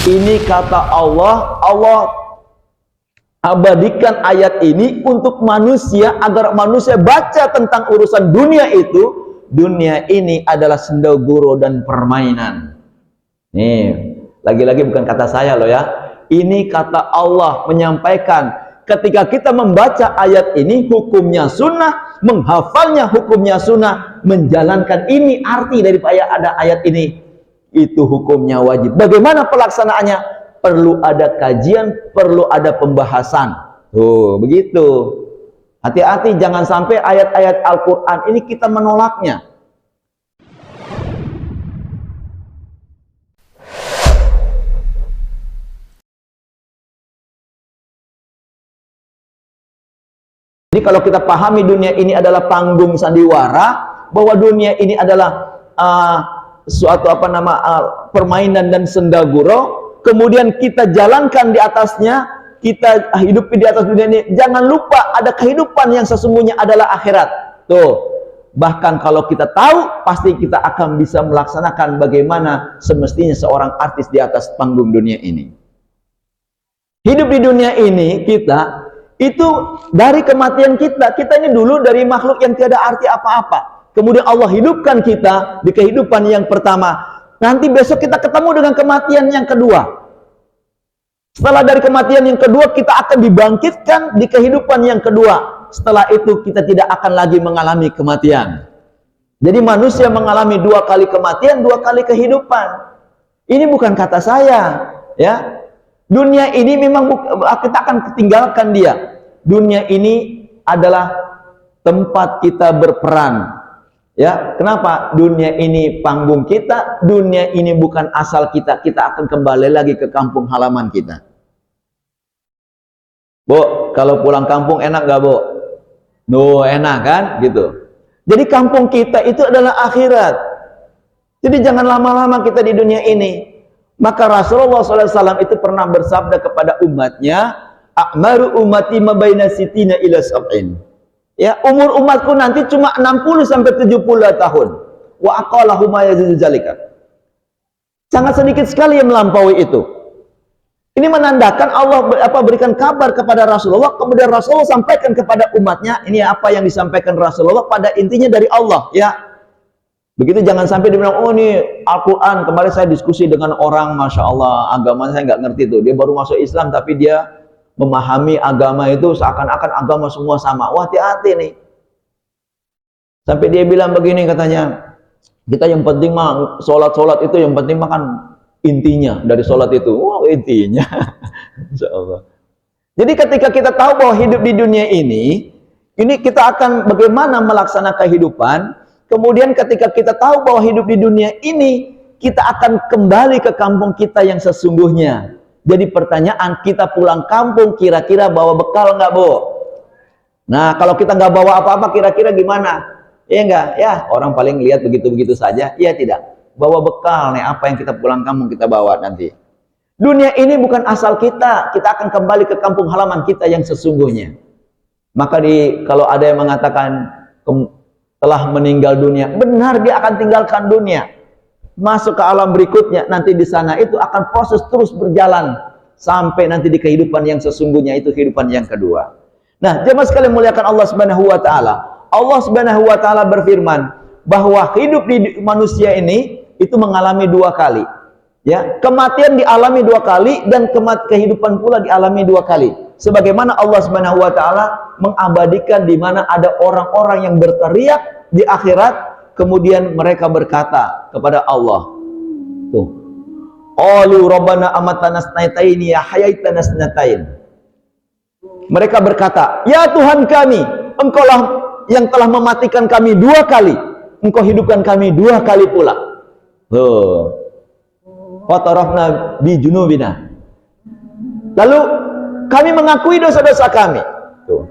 Ini kata Allah, Allah abadikan ayat ini untuk manusia, agar manusia baca tentang urusan dunia itu. Dunia ini adalah sendaguro dan permainan. Nih, lagi-lagi bukan kata saya loh ya. Ini kata Allah menyampaikan. Ketika kita membaca ayat ini, hukumnya sunnah, menghafalnya hukumnya sunnah, menjalankan ini arti dari ayat ini, itu hukumnya wajib. Bagaimana pelaksanaannya? Perlu ada kajian, perlu ada pembahasan. Tuh, begitu. Hati-hati, jangan sampai ayat-ayat Al-Quran ini kita menolaknya. Jadi kalau kita pahami dunia ini adalah panggung sandiwara, bahwa dunia ini adalah suatu permainan dan sendaguro, kemudian kita jalankan di atasnya, kita hidup di atas dunia ini, jangan lupa ada kehidupan yang sesungguhnya adalah akhirat. Tuh, bahkan kalau kita tahu, pasti kita akan bisa melaksanakan bagaimana semestinya seorang artis di atas panggung dunia ini. Hidup di dunia ini kita itu dari kematian kita ini dulu dari makhluk yang tiada arti apa-apa, kemudian Allah hidupkan kita di kehidupan yang pertama, nanti besok kita ketemu dengan kematian yang kedua. Setelah dari kematian yang kedua, kita akan dibangkitkan di kehidupan yang kedua. Setelah itu kita tidak akan lagi mengalami kematian. Jadi manusia mengalami 2 kali kematian, 2 kali kehidupan. Ini bukan kata saya, ya. Dunia ini memang kita akan tinggalkan dia. Dunia ini adalah tempat kita berperan. Ya, kenapa? Dunia ini panggung kita, dunia ini bukan asal kita. Kita akan kembali lagi ke kampung halaman kita. Bu, kalau pulang kampung enak gak, Bu? No, enak kan? Gitu. Jadi kampung kita itu adalah akhirat. Jadi jangan lama-lama kita di dunia ini. Maka Rasulullah SAW itu pernah bersabda kepada umatnya, "A'maru ummati ma baina sitina ila sab'in." Ya, umur umatku nanti cuma 60 sampai 70 tahun. Wa aqalahu ma yazidu zalika. Sangat sedikit sekali yang melampaui itu. Ini menandakan Allah berikan kabar kepada Rasulullah, kemudian Rasulullah sampaikan kepada umatnya, ini apa yang disampaikan Rasulullah pada intinya dari Allah, ya. Begitu, jangan sampai dibilang, oh ini Al-Quran, kemarin saya diskusi dengan orang, Masya Allah, agama saya nggak ngerti tuh, dia baru masuk Islam, tapi dia memahami agama itu seakan-akan agama semua sama. Wah, hati-hati nih. Sampai dia bilang begini katanya, kita yang penting mah, sholat itu yang penting mah kan intinya dari sholat itu. Wah, intinya. Insya Allah. Jadi ketika kita tahu bahwa hidup di dunia ini kita akan bagaimana melaksanakan kehidupan. Kemudian ketika kita tahu bahwa hidup di dunia ini, kita akan kembali ke kampung kita yang sesungguhnya. Jadi pertanyaan, kita pulang kampung kira-kira bawa bekal nggak, Bu? Nah, kalau kita nggak bawa apa-apa, kira-kira gimana? Iya nggak? Ya, orang paling lihat begitu-begitu saja. Iya tidak? Bawa bekal nih, apa yang kita pulang kampung kita bawa nanti. Dunia ini bukan asal kita akan kembali ke kampung halaman kita yang sesungguhnya. Maka kalau ada yang mengatakan telah meninggal dunia, benar, dia akan tinggalkan dunia, masuk ke alam berikutnya. Nanti di sana itu akan proses terus berjalan sampai nanti di kehidupan yang sesungguhnya, itu kehidupan yang kedua. Nah, jemaah sekalian muliakan Allah Subhanahu wa taala. Allah Subhanahu wa taala berfirman bahwa hidup di manusia ini itu mengalami 2 kali. Ya, kematian dialami 2 kali dan kehidupan pula dialami 2 kali. Sebagaimana Allah Subhanahu wa taala mengabadikan di mana ada orang-orang yang berteriak di akhirat, kemudian mereka berkata kepada Allah, tuh, qalu rabbana amatana snataini ya hayaitana snatain. Mereka berkata, ya Tuhan kami, engkaulah yang telah mematikan kami 2 kali, engkau hidupkan kami 2 kali pula. Tuh, fatarafna bi junubina. Lalu kami mengakui dosa-dosa kami. Tuh.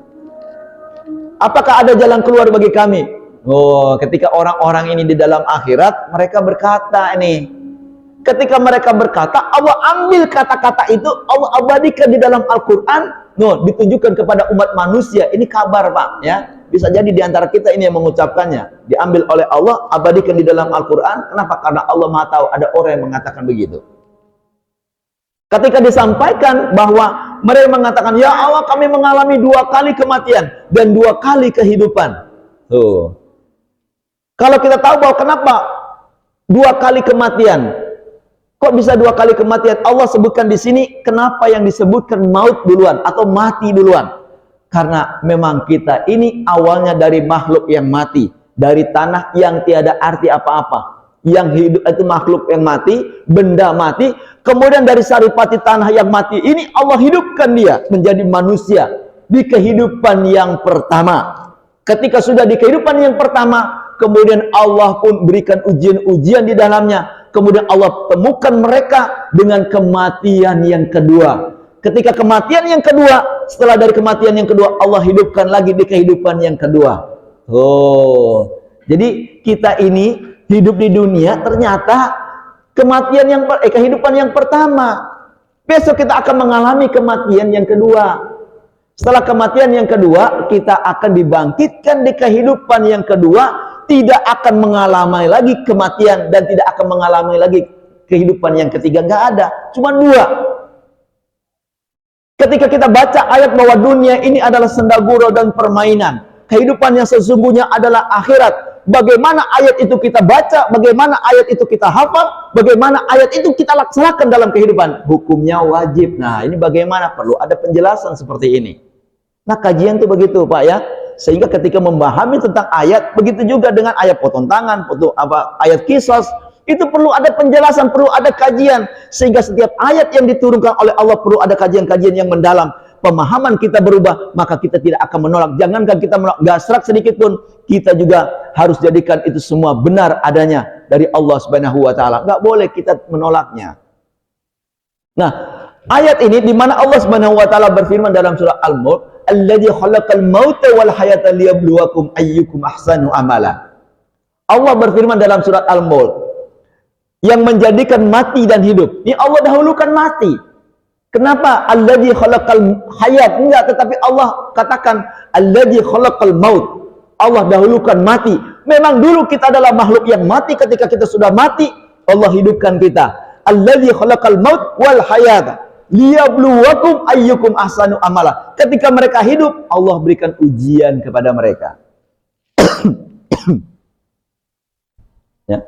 Apakah ada jalan keluar bagi kami? Oh, ketika orang-orang ini di dalam akhirat, mereka berkata ini. Ketika mereka berkata, Allah ambil kata-kata itu, Allah abadikan di dalam Al-Quran. No, ditunjukkan kepada umat manusia. Ini kabar, Pak, ya. Bisa jadi di antara kita ini yang mengucapkannya. Diambil oleh Allah, abadikan di dalam Al-Quran. Kenapa? Karena Allah Maha tahu ada orang yang mengatakan begitu. Ketika disampaikan bahwa mereka mengatakan, ya Allah kami mengalami 2 kali kematian dan 2 kali kehidupan. Tuh. Kalau kita tahu bahwa kenapa 2 kali kematian, kok bisa 2 kali kematian? Allah sebutkan di sini, kenapa yang disebutkan maut duluan atau mati duluan? Karena memang kita ini awalnya dari makhluk yang mati, dari tanah yang tiada arti apa-apa. Yang hidup itu makhluk yang mati, benda mati, kemudian dari saripati tanah yang mati ini Allah hidupkan dia menjadi manusia di kehidupan yang pertama. Ketika sudah di kehidupan yang pertama, kemudian Allah pun berikan ujian-ujian di dalamnya. Kemudian Allah temukan mereka dengan kematian yang kedua. Ketika kematian yang kedua, setelah dari kematian yang kedua, Allah hidupkan lagi di kehidupan yang kedua. Oh, jadi kita ini hidup di dunia ternyata kehidupan yang pertama. Besok kita akan mengalami kematian yang kedua. Setelah kematian yang kedua, kita akan dibangkitkan di kehidupan yang kedua, tidak akan mengalami lagi kematian dan tidak akan mengalami lagi kehidupan yang ketiga. Nggak ada, cuma 2. Ketika kita baca ayat bahwa dunia ini adalah senda gurau dan permainan, kehidupan yang sesungguhnya adalah akhirat. Bagaimana ayat itu kita baca, bagaimana ayat itu kita hafal, bagaimana ayat itu kita laksanakan dalam kehidupan. Hukumnya wajib. Nah, ini bagaimana? Perlu ada penjelasan seperti ini. Nah, kajian itu begitu, Pak ya. Sehingga ketika memahami tentang ayat, begitu juga dengan ayat potong tangan, ayat kisos, itu perlu ada penjelasan, perlu ada kajian. Sehingga setiap ayat yang diturunkan oleh Allah perlu ada kajian-kajian yang mendalam. Pemahaman kita berubah, maka kita tidak akan menolak. Jangankan kita menolak, gak serak sedikit pun, kita juga harus jadikan itu semua benar adanya dari Allah Subhanahu wa taala. Gak boleh kita menolaknya. Nah, ayat ini di mana Allah Subhanahu wa taala berfirman dalam surah Al-Mulk, "Alladzi khalaqal mauta wal hayata liyabluwakum ayyukum ahsanu amala." Allah berfirman dalam surat Al-Mulk, yang menjadikan mati dan hidup. Ini Allah dahulukan mati. Kenapa? Alladzi khalaqal hayat. Enggak, tetapi Allah katakan alladzi khalaqal maut. Allah dahulukan mati. Memang dulu kita adalah makhluk yang mati. Ketika kita sudah mati, Allah hidupkan kita. Alladzi khalaqal maut wal hayat liyabluwakum ayyukum ahsanu amala. Ketika mereka hidup, Allah berikan ujian kepada mereka. Ya.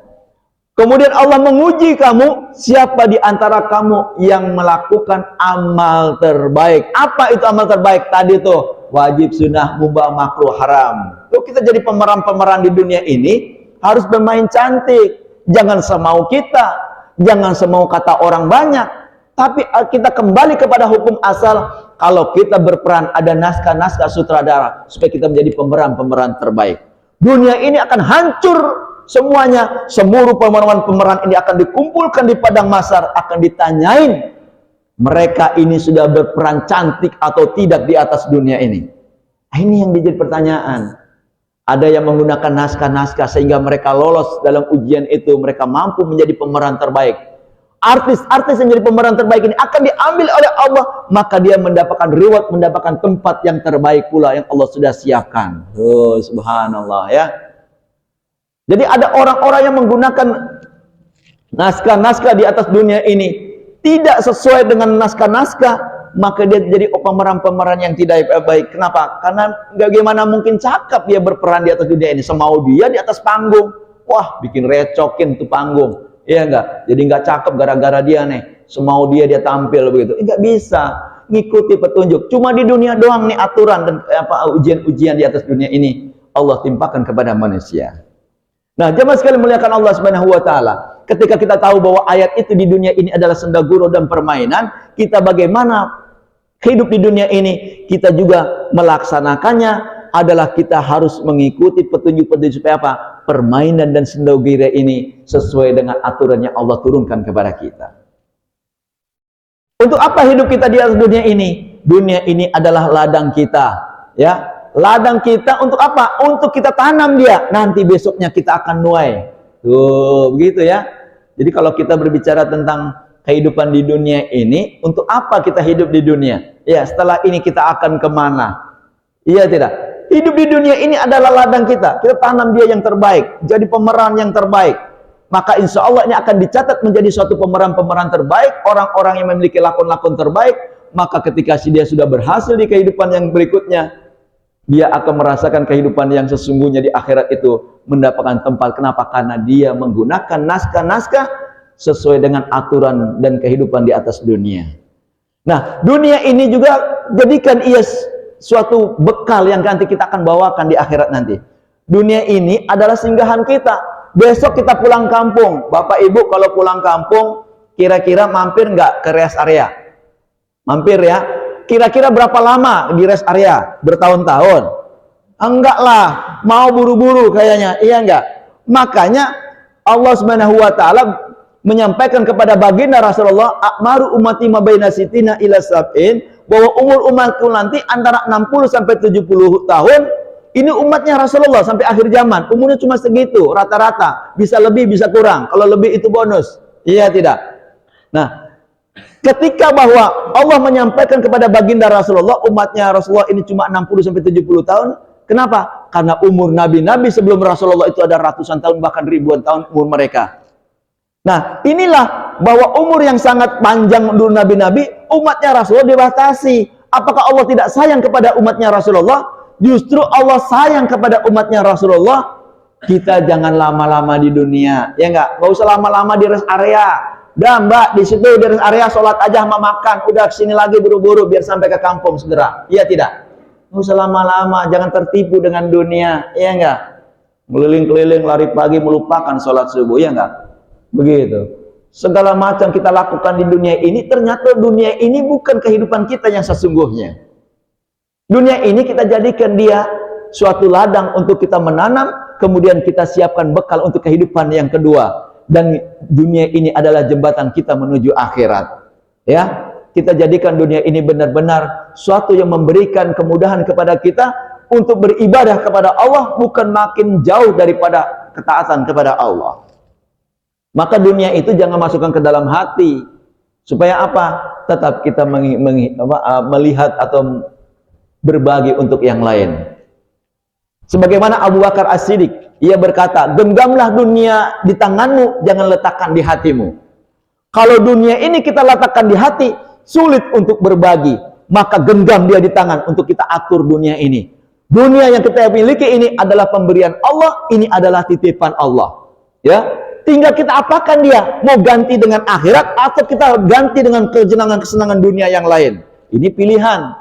Kemudian Allah menguji kamu, siapa di antara kamu yang melakukan amal terbaik. Apa itu amal terbaik? Tadi tuh, wajib, sunnah, mubah, makruh, haram. Tuh kita jadi pemeran-pemeran di dunia ini, harus bermain cantik. Jangan semau kita, jangan semau kata orang banyak. Tapi kita kembali kepada hukum asal, kalau kita berperan, ada naskah-naskah sutradara, supaya kita menjadi pemeran-pemeran terbaik. Dunia ini akan hancur semuanya, seluruh pemeran-pemeran ini akan dikumpulkan di padang mahsyar, akan ditanyain mereka ini sudah berperan cantik atau tidak di atas dunia ini. Ini yang menjadi pertanyaan. Ada yang menggunakan naskah-naskah sehingga mereka lolos dalam ujian itu, mereka mampu menjadi pemeran terbaik. Artis-artis yang menjadi pemeran terbaik ini akan diambil oleh Allah, maka dia mendapatkan reward, mendapatkan tempat yang terbaik pula yang Allah sudah siapkan. Oh, subhanallah ya. Jadi ada orang-orang yang menggunakan naskah-naskah di atas dunia ini tidak sesuai dengan naskah-naskah, maka dia jadi pemeran-pemeran yang tidak baik. Kenapa? Karena bagaimana mungkin cakap dia berperan di atas dunia ini, semau dia di atas panggung. Wah, bikin recokin tuh panggung. Iya enggak? Jadi enggak cakep gara-gara dia nih, semau dia tampil begitu. Enggak bisa ngikuti petunjuk. Cuma di dunia doang nih aturan dan ujian-ujian di atas dunia ini Allah timpakan kepada manusia. Nah, jemaah sekalian muliakan Allah Subhanahu wa taala. Ketika kita tahu bahwa ayat itu di dunia ini adalah senda gurau dan permainan, kita bagaimana hidup di dunia ini, kita juga melaksanakannya adalah kita harus mengikuti petunjuk-petunjuk supaya apa? Permainan dan senda gurau ini sesuai dengan aturan yang Allah turunkan kepada kita. Untuk apa hidup kita di atas dunia ini? Dunia ini adalah ladang kita, ya. Ladang kita untuk apa? Untuk kita tanam dia. Nanti besoknya kita akan nuai. Tuh, begitu ya. Jadi kalau kita berbicara tentang kehidupan di dunia ini, untuk apa kita hidup di dunia? Ya, setelah ini kita akan kemana? Iya tidak? Hidup di dunia ini adalah ladang kita. Kita tanam dia yang terbaik. Jadi pemeran yang terbaik. maka insya Allah ini akan dicatat menjadi suatu pemeran-pemeran terbaik, orang-orang yang memiliki lakon-lakon terbaik. Maka ketika dia sudah berhasil di kehidupan yang berikutnya, dia akan merasakan kehidupan yang sesungguhnya di akhirat itu mendapatkan tempat. Kenapa? Karena dia menggunakan naskah-naskah sesuai dengan aturan dan kehidupan di atas dunia. Nah, dunia ini juga jadikan ia suatu bekal yang nanti kita akan bawakan di akhirat nanti. Dunia ini adalah singgahan kita. Besok kita pulang kampung. Bapak Ibu kalau pulang kampung, kira-kira mampir nggak ke rest area? Mampir ya. Kira-kira berapa lama di rest area? Bertahun-tahun? Enggak lah. Mau buru-buru kayaknya. Iya enggak? Makanya Allah Subhanahu wa taala menyampaikan kepada baginda Rasulullah, "Akmaru ummati ma baina sitina ila sab'in," bahwa umur umatku nanti antara 60 sampai 70 tahun. Ini umatnya Rasulullah sampai akhir zaman. Umurnya cuma segitu, rata-rata. Bisa lebih, bisa kurang. Kalau lebih itu bonus. Iya tidak? Nah, ketika bahwa Allah menyampaikan kepada baginda Rasulullah, umatnya Rasulullah ini cuma 60 sampai 70 tahun. Kenapa? Karena umur nabi-nabi sebelum Rasulullah itu ada ratusan tahun, bahkan ribuan tahun umur mereka. Nah, inilah bahwa umur yang sangat panjang dulu nabi-nabi, umatnya Rasulullah dibatasi. Apakah Allah tidak sayang kepada umatnya Rasulullah? Justru Allah sayang kepada umatnya Rasulullah. Kita jangan lama-lama di dunia, ya enggak? Nggak usah lama-lama di rest area. Dah mbak, di situ di rest area sholat aja sama makan. Udah kesini lagi buru-buru biar sampai ke kampung segera. Iya tidak? Nggak usah lama-lama, jangan tertipu dengan dunia, ya enggak? Keliling-keliling lari pagi melupakan sholat subuh, ya enggak? Begitu. Segala macam kita lakukan di dunia ini, ternyata dunia ini bukan kehidupan kita yang sesungguhnya. Dunia ini kita jadikan dia suatu ladang untuk kita menanam, kemudian kita siapkan bekal untuk kehidupan yang kedua. Dan dunia ini adalah jembatan kita menuju akhirat. Ya, kita jadikan dunia ini benar-benar suatu yang memberikan kemudahan kepada kita untuk beribadah kepada Allah, bukan makin jauh daripada ketaatan kepada Allah. Maka dunia itu jangan masukkan ke dalam hati. Supaya apa? Tetap kita melihat atau berbagi untuk yang lain. Sebagaimana Abu Bakar As-Siddiq, ia berkata, "Genggamlah dunia di tanganmu, jangan letakkan di hatimu." Kalau dunia ini kita letakkan di hati, sulit untuk berbagi. Maka genggam dia di tangan untuk kita atur dunia ini. Dunia yang kita miliki ini adalah pemberian Allah, ini adalah titipan Allah. Ya, tinggal kita apakan dia, mau ganti dengan akhirat atau kita ganti dengan kesenangan-kesenangan dunia yang lain. Ini pilihan.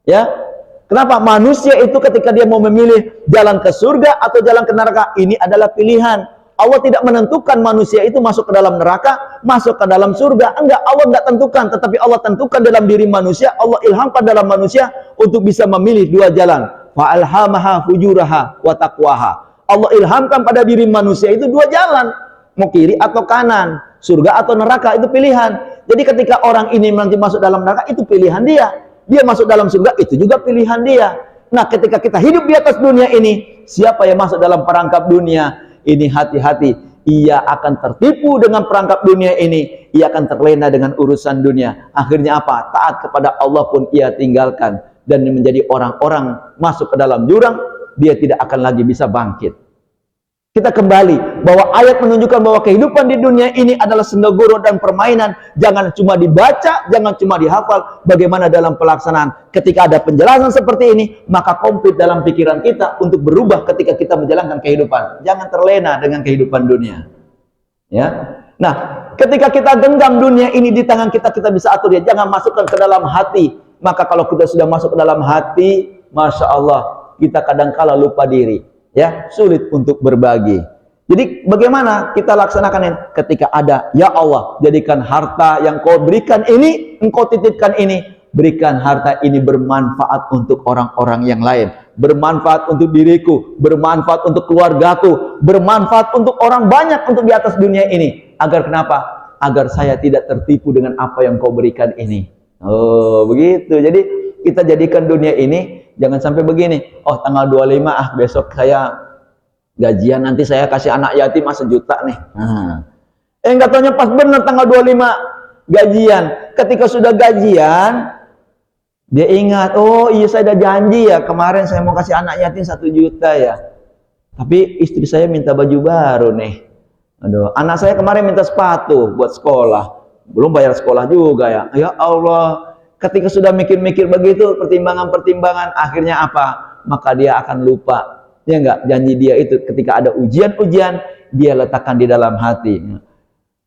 Ya. Kenapa? Manusia itu ketika dia mau memilih jalan ke surga atau jalan ke neraka, ini adalah pilihan. Allah tidak menentukan manusia itu masuk ke dalam neraka, masuk ke dalam surga. Enggak, Allah tidak tentukan. Tetapi Allah tentukan dalam diri manusia, Allah ilhamkan dalam manusia untuk bisa memilih dua jalan. Fa'alhamaha fujuraha wa taqwaha. Allah ilhamkan pada diri manusia itu dua jalan. Mau kiri atau kanan, surga atau neraka, itu pilihan. Jadi ketika orang ini nanti masuk dalam neraka, itu pilihan dia. Dia masuk dalam surga, itu juga pilihan dia. Nah, ketika kita hidup di atas dunia ini, siapa yang masuk dalam perangkap dunia? Ini hati-hati, ia akan tertipu dengan perangkap dunia ini. Ia akan terlena dengan urusan dunia. Akhirnya apa? Taat kepada Allah pun ia tinggalkan. Dan menjadi orang-orang masuk ke dalam jurang, dia tidak akan lagi bisa bangkit. Kita kembali bahwa ayat menunjukkan bahwa kehidupan di dunia ini adalah sendaguro dan permainan. Jangan cuma dibaca, jangan cuma dihafal. Bagaimana dalam pelaksanaan? Ketika ada penjelasan seperti ini, maka komplit dalam pikiran kita untuk berubah ketika kita menjalankan kehidupan. Jangan terlena dengan kehidupan dunia. Ya. Nah, ketika kita genggam dunia ini di tangan kita, kita bisa atur dia. Jangan masukkan ke dalam hati. Maka kalau kita sudah masuk ke dalam hati, Masya Allah, kita kadangkala lupa diri. Ya, sulit untuk berbagi. Jadi bagaimana kita laksanakan ini? Ketika ada, ya Allah, jadikan harta yang kau berikan ini, engkau titipkan ini, berikan harta ini bermanfaat untuk orang-orang yang lain, bermanfaat untuk diriku, bermanfaat untuk keluargaku, bermanfaat untuk orang banyak untuk di atas dunia ini. Agar kenapa? Agar saya tidak tertipu dengan apa yang kau berikan ini. Oh, begitu. Jadi kita jadikan dunia ini jangan sampai begini, oh tanggal 25 besok saya gajian, nanti saya kasih anak yatim 1 juta nih. Enggak taunya pas bener tanggal 25 gajian. Ketika sudah gajian, dia ingat, oh iya saya udah janji ya, kemarin saya mau kasih anak yatim 1 juta ya. Tapi istri saya minta baju baru nih. Aduh, anak saya kemarin minta sepatu buat sekolah. Belum bayar sekolah juga ya. Ya Allah, ketika sudah mikir-mikir begitu, pertimbangan-pertimbangan, akhirnya apa? Maka dia akan lupa. Ya enggak, janji dia itu ketika ada ujian-ujian, dia letakkan di dalam hati.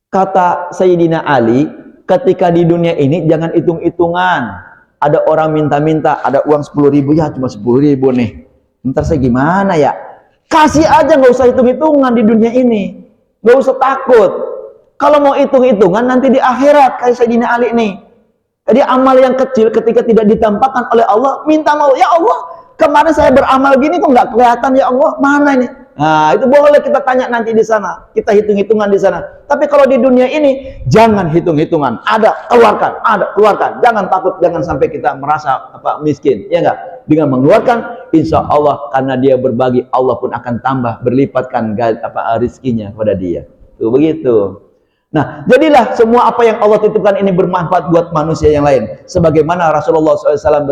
Kata Sayyidina Ali, ketika di dunia ini jangan hitung-hitungan. Ada orang minta-minta, ada uang 10.000, ya cuma 10.000 nih. Ntar saya gimana ya? Kasih aja, nggak usah hitung-hitungan di dunia ini. Nggak usah takut. Kalau mau hitung-hitungan nanti di akhirat, kayak Sayyidina Ali nih. Jadi amal yang kecil ketika tidak ditampakkan oleh Allah, minta mau, ya Allah, kemarin saya beramal gini kok nggak kelihatan ya Allah, mana ini? Nah, itu boleh kita tanya nanti di sana. Kita hitung-hitungan di sana. Tapi kalau di dunia ini, jangan hitung-hitungan. Ada, keluarkan. Jangan takut, jangan sampai kita merasa miskin. Ya enggak? Dengan mengeluarkan, insya Allah, karena dia berbagi, Allah pun akan tambah, berlipatkan rizkinya kepada dia. Tuh, begitu. Nah, jadilah semua apa yang Allah titipkan ini bermanfaat buat manusia yang lain. Sebagaimana Rasulullah SAW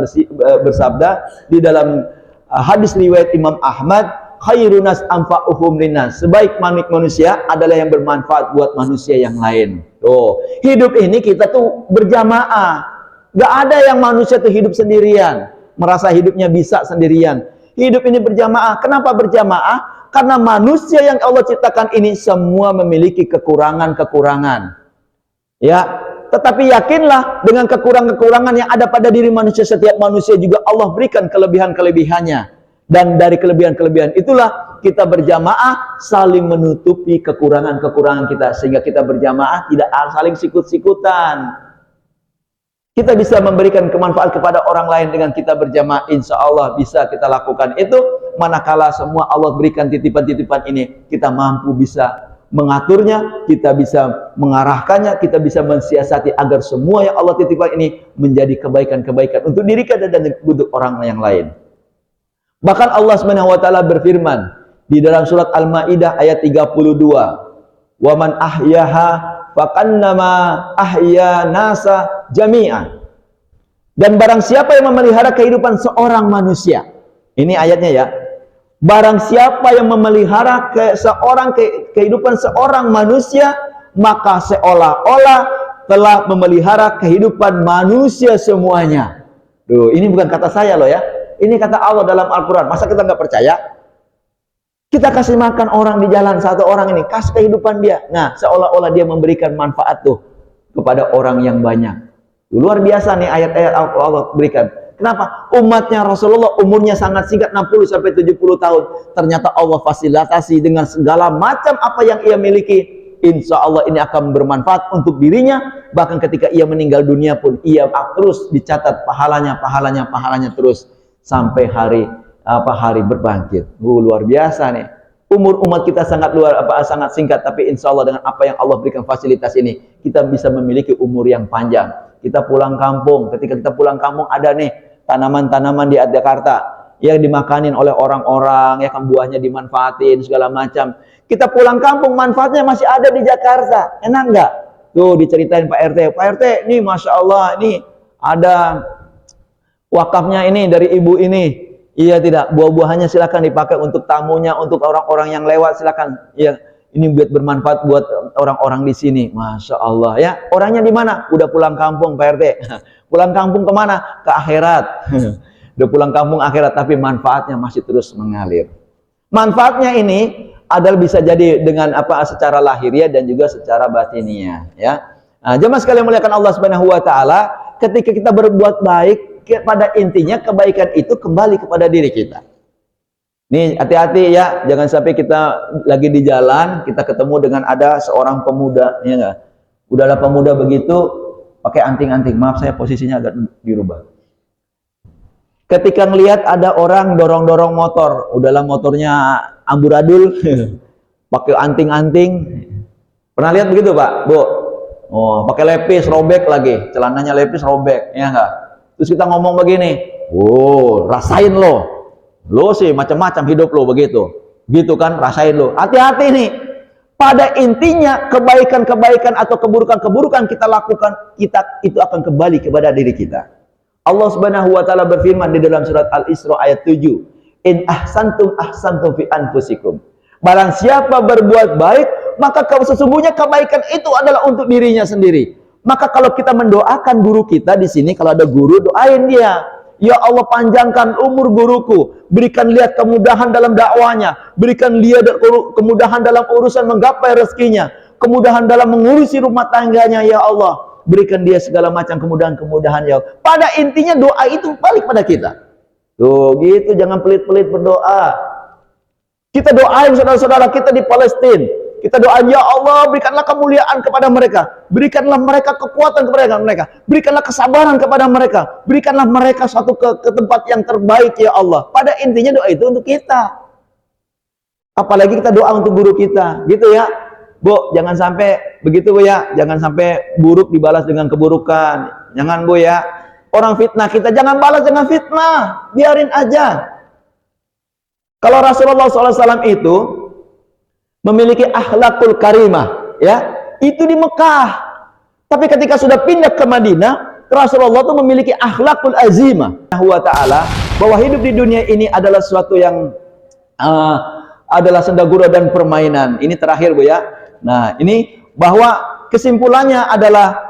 bersabda di dalam hadis riwayat Imam Ahmad, khairunas anfa'uhum linnas. Sebaik manusia adalah yang bermanfaat buat manusia yang lain. Tuh, hidup ini kita tuh berjamaah. Gak ada yang manusia tuh hidup sendirian, merasa hidupnya bisa sendirian. Hidup ini berjamaah. Kenapa berjamaah? Karena manusia yang Allah ciptakan ini semua memiliki kekurangan-kekurangan. Ya, tetapi yakinlah dengan kekurangan-kekurangan yang ada pada diri manusia, setiap manusia juga Allah berikan kelebihan-kelebihannya. Dan dari kelebihan-kelebihan itulah kita berjamaah saling menutupi kekurangan-kekurangan kita, sehingga kita berjamaah tidak saling sikut-sikutan. Kita bisa memberikan kemanfaat kepada orang lain dengan kita berjamaah, insya Allah bisa kita lakukan itu. Manakala semua Allah berikan titipan-titipan ini, kita mampu bisa mengaturnya, kita bisa mengarahkannya, kita bisa mensiasati agar semua yang Allah titipkan ini menjadi kebaikan-kebaikan untuk diri kita dan untuk orang yang lain. Bahkan Allah SWT berfirman di dalam surat Al-Maidah ayat 32, "Wa man ahyaha faqannama ahya nasa jami'an." Dan barang siapa yang memelihara kehidupan seorang manusia, ini ayatnya ya, barang siapa yang memelihara kehidupan seorang manusia, maka seolah-olah telah memelihara kehidupan manusia semuanya. Duh, ini bukan kata saya loh ya, ini kata Allah dalam Al-Quran. Masa kita nggak percaya? Kita kasih makan orang di jalan, satu orang ini kasih kehidupan dia, nah seolah-olah dia memberikan manfaat tuh kepada orang yang banyak. Luar biasa nih ayat-ayat Allah berikan. Kenapa? Umatnya Rasulullah umurnya sangat singkat, 60-70 tahun. Ternyata Allah fasilitasi dengan segala macam apa yang ia miliki. Insya Allah ini akan bermanfaat untuk dirinya. Bahkan ketika ia meninggal dunia pun ia terus dicatat pahalanya terus sampai hari berbangkit. Luar biasa nih. Umur umat kita sangat sangat singkat, tapi insya Allah dengan apa yang Allah berikan fasilitas ini, kita bisa memiliki umur yang panjang. Kita pulang kampung, ketika kita pulang kampung ada nih tanaman-tanaman di Jakarta yang dimakanin oleh orang-orang, ya kan, buahnya dimanfaatin segala macam. Kita pulang kampung, manfaatnya masih ada di Jakarta. Enak nggak? Tuh diceritain Pak RT, Pak RT, nih Masya Allah, ini ada wakafnya ini dari ibu ini. Iya tidak, buah-buahannya silakan dipakai untuk tamunya, untuk orang-orang yang lewat silakan. Iya, ini buat bermanfaat buat orang-orang di sini. Masya Allah ya. Orangnya di mana? Udah pulang kampung Pak RT. Pulang kampung kemana? Ke akhirat. Udah pulang kampung akhirat, tapi manfaatnya masih terus mengalir. Manfaatnya ini adalah bisa jadi dengan secara lahiriah dan juga secara batiniah ya. Nah, jemaah sekalian muliakan Allah Subhanahu wa taala, ketika kita berbuat baik, pada intinya kebaikan itu kembali kepada diri kita. Nih hati-hati ya, jangan sampai kita lagi di jalan, kita ketemu dengan ada seorang pemuda, ya enggak? Udahlah pemuda begitu, pakai anting-anting. Maaf saya posisinya agak dirubah. Ketika ngelihat ada orang dorong-dorong motor, udahlah motornya amburadul, pakai anting-anting. Pernah lihat begitu Pak, Bu? Oh, pakai lepis robek lagi, celananya lepis robek, ya enggak? Terus kita ngomong begini, oh rasain lo sih macam-macam hidup lo begitu, gitu kan, rasain lo. Hati-hati nih, pada intinya kebaikan-kebaikan atau keburukan-keburukan kita lakukan, kita itu akan kembali kepada diri kita. Allah Subhanahu wa taala berfirman di dalam surat Al-Isra ayat 7, in ahsantum ahsantum fi anfusikum. Barang siapa berbuat baik, maka sesungguhnya kebaikan itu adalah untuk dirinya sendiri. Maka kalau kita mendoakan guru kita di sini, kalau ada guru, doain dia. Ya Allah, panjangkan umur guruku, berikan dia kemudahan dalam dakwanya, berikan dia kemudahan dalam urusan menggapai rezekinya, kemudahan dalam mengurusi rumah tangganya, ya Allah. Berikan dia segala macam kemudahan-kemudahan, ya Allah. Pada intinya doa itu balik pada kita. Tuh gitu, jangan pelit-pelit berdoa. Kita doain saudara-saudara kita di Palestina. Kita doain, ya Allah, berikanlah kemuliaan kepada mereka. Berikanlah mereka kekuatan kepada mereka. Berikanlah kesabaran kepada mereka. Berikanlah mereka suatu ke tempat yang terbaik, ya Allah. Pada intinya doa itu untuk kita. Apalagi kita doa untuk guru kita. Gitu ya. Bu, jangan sampai begitu, Bu ya. Jangan sampai buruk dibalas dengan keburukan. Jangan, Bu ya. Orang fitnah kita, jangan balas dengan fitnah. Biarin aja. Kalau Rasulullah SAW itu memiliki akhlakul karimah, ya, itu di Mekah. Tapi ketika sudah pindah ke Madinah, Rasulullah itu memiliki akhlakul azimah. Allah Ta'ala, bahwa hidup di dunia ini adalah sesuatu yang adalah sendagura dan permainan. Ini terakhir, Bu ya. Nah, ini bahwa kesimpulannya adalah